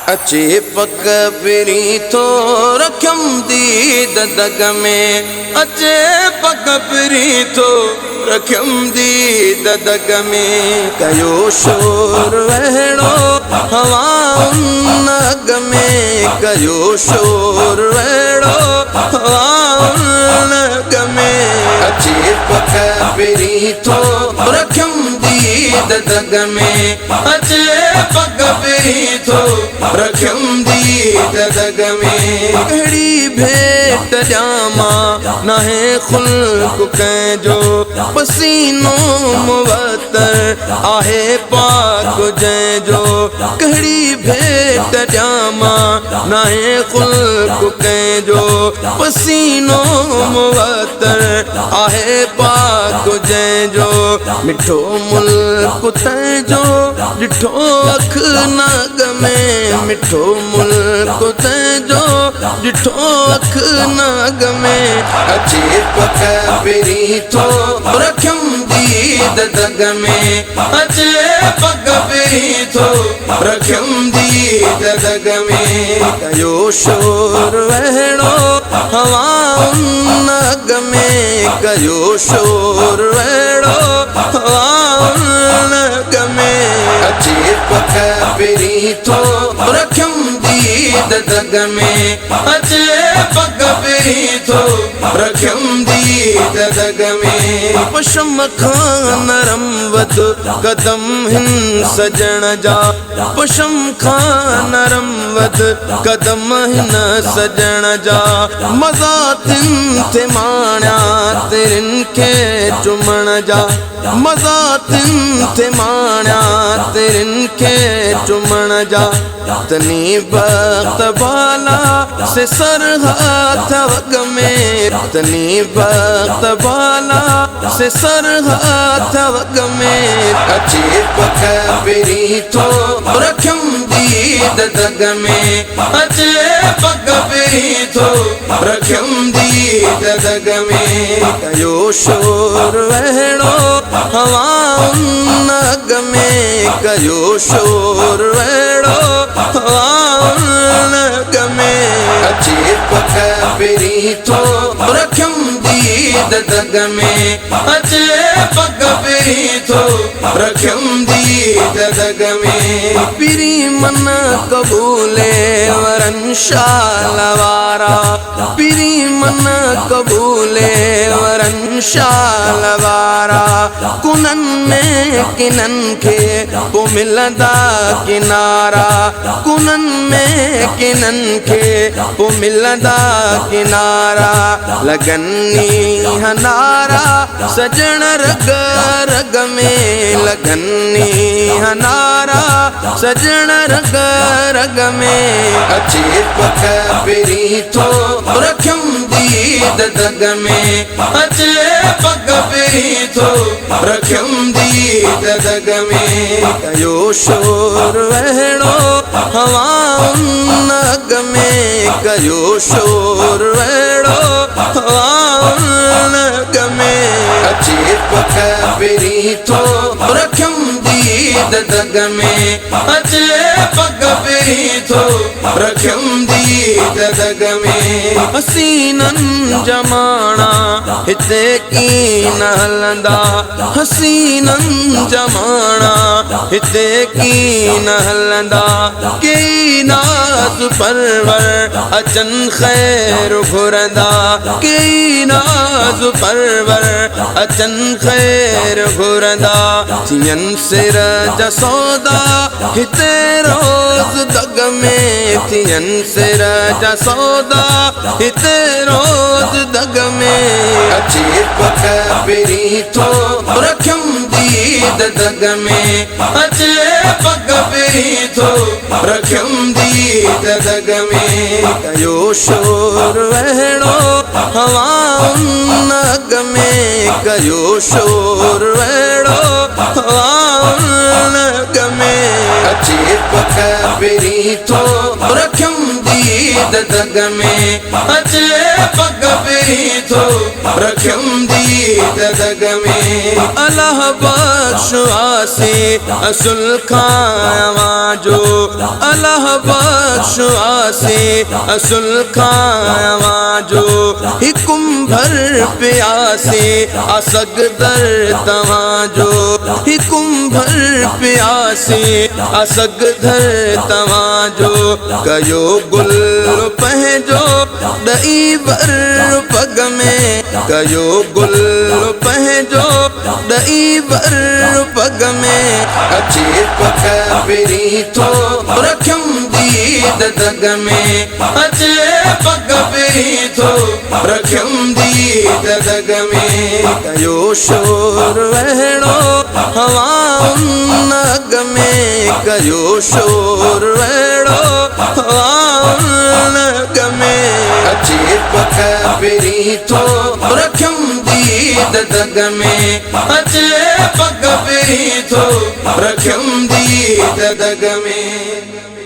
अचे पग पिरी थो रखियम दीद दग में, अचे पग पिरी थो रखियम दीद दग में। कयो शोर वहड़ो हवा उन अग में, कयो शोर वहड़ो हवा उन अग में। अचे पग पिरी थो रखियम दीद दग में, अचे पग पिरी थो रखियम दीद दग में। कहिड़ी भेट ॾियामा नाहे ख़ुल्क़ कंहिंजो, पसीनो मुवत्तर आहे पाक जंहिंजो। कहिड़ी भेट ॾियामा नाहे ख़ुल्क़ कंहिंजो, पसीनो मुवत्तर आहे पाक जंहिंजो। मिठो मुल्क तंहिंजो ॾिठो अख नाग में, मिठो मुल्क तंहिंजो ॾिठो अख नाग में। अचे पग पिरी थो रखियम दीद दग में, अचे पग पिरी थो रखियम दीद दग में। कयो शोर वहड़ो हवा उन अग में, कयो शोर वहड़ो हवा उन अग में। अचे पग पिरी थो रखियम दीद दग में, अचे पग पिरी थो रखियम दीद दग में। पशम खां नरम वध कदम हिन सजण जा, पशम खां नरम वध कदम हिन सजण जा। मज़ा तिन थे माण्या तिरन खे चुमण जा, मज़ा तिन थे माण्या तिरन खे चुमण जा। तनी वक्त बाला से सर हाथ वग में, तनी वक्त बाला से सर हाथ वग में। अचे पग पिरी थो रखियम दीद दग में, अचे पग पिरी थो रखियम दीद दग में। कयो शोर वहड़ो हवा उन अग में, कयो शोर वहड़ो हवा उन अग में। अचे पग पिरी थो रखियम दीद दग में, अचे पग पिरी थो रखियम दीद दग में। पिरी मन कबूले वरन शाल वारा, पिरी मन कबूले वरन शाल वारा। कुनन में किनन खे पो मिलंदा किनारा, कुनन में किनन खे पो मिलंदा किनारा। लगनी हनारा सजण रग रग में, लगनी हनारा सजण रग रग में। अचे पग पिरी थो रखियम दीद दग में, अचे पग पिरी थो रखियम दीद दग में। कयो शोर वहड़ो हवा उन अग में, कयो शोर वहड़ो हवा उन अग में। अचे पग पिरी थो रखियम दीद दग में, अचे पग पिरी थो रखियम दीद दग में। हसीनन जमाना हिते कीन हलंदा, हसीनन जमाना हिते कीन हलंदा। कई नाज़ परवर अचन खैर घुरंदा, कई नाज़ परवर अचन खैर घुरंदा। थियन सिर जा सौदा हिते रोज़ दग में, थियन सिर जा सौदा हिते रोज़ दग में। अचे पग पिरी थो रखियम दीद दग में, अचे पग पिरी थो रखियम दीद दग में। कयो शोर वहड़ो हवा उन अग में, कयो शोर वहड़ो हवा उन अग में। अचे पग पिरी थो रखियम दीद दग में, अचे पग पिरी थो रखियम दीद दग में। अल्लाह बख्श आसी असुल खां जो अल्लाह बख्शो आसे असुल खावाजो हिकुम भर प्यासे असग दर तवाजो हिकुम भर प्यासे असग धर तवाजो कयो गुल पहजो दई बर पग में कयो गुल पहजो दई बर पग में अचे पग पिरी थो रखम दीद दग में अचे पग पिरी थो रखम दीद दग में कयो शोर वहड़ो हवा उन अग में कयो शोर वहड़ो हवा उन अग में अचे पग पिरी थो रखम दीद दग में अचे पग पिरी थो रखम दीद दग में।